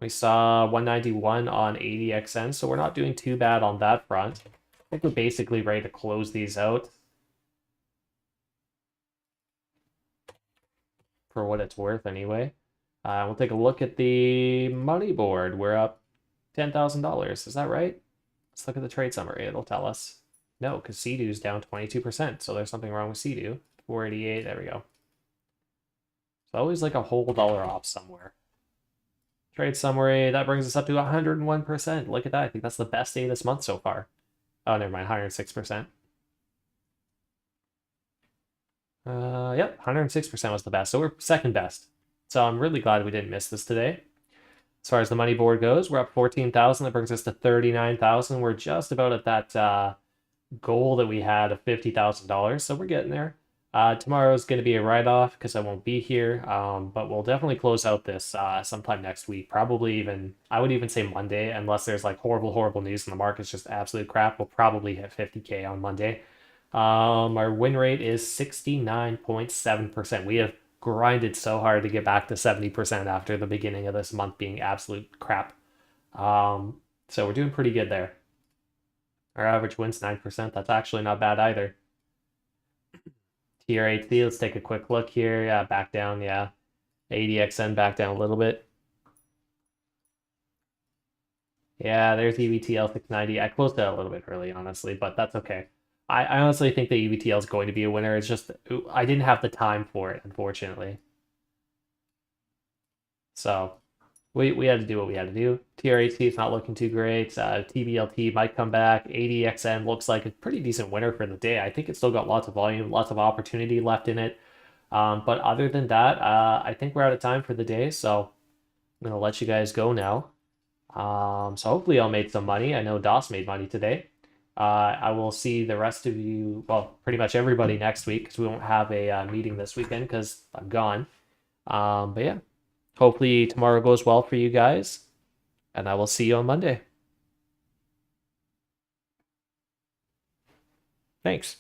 A: We saw 191 on ADXN, so we're not doing too bad on that front. I think we're basically ready to close these out. For what it's worth, anyway. We'll take a look at the money board. We're up $10,000. Is that right? Let's look at the trade summary. It'll tell us. No, because CDU's down 22%, so there's something wrong with CDU. 488, there we go. So always like a whole dollar off somewhere. Trade summary, that brings us up to 101%. Look at that. I think that's the best day this month so far. Oh, never mind, 106%. Yep, 106% was the best. So we're second best. So I'm really glad we didn't miss this today. As far as the money board goes, we're up 14,000. That brings us to 39,000. We're just about at that goal that we had of $50,000. So we're getting there. Tomorrow is going to be a write-off because I won't be here. But we'll definitely close out this sometime next week. Probably even, I would even say Monday, unless there's like horrible news and the market's just absolute crap. We'll probably hit 50K on Monday. Our win rate is 69.7%. We have grinded so hard to get back to 70% after the beginning of this month being absolute crap. So we're doing pretty good there. Our average win's 9%. That's actually not bad either. TR8C, let's take a quick look here. Yeah, back down, yeah. ADXN back down a little bit. Yeah, there's EVTL 690. I closed it a little bit early, honestly, but that's okay. I honestly think the EVTL is going to be a winner. It's just, I didn't have the time for it, unfortunately. So, we had to do what we had to do. TR8C is not looking too great. TBLT might come back. ADXN looks like a pretty decent winner for the day. I think it's still got lots of volume, lots of opportunity left in it. But other than that, I think we're out of time for the day, so I'm going to let you guys go now. So hopefully I'll make some money. I know DOS made money today. I will see the rest of you, well, pretty much everybody next week because we won't have a meeting this weekend because I'm gone. But yeah, hopefully tomorrow goes well for you guys, and I will see you on Monday. Thanks.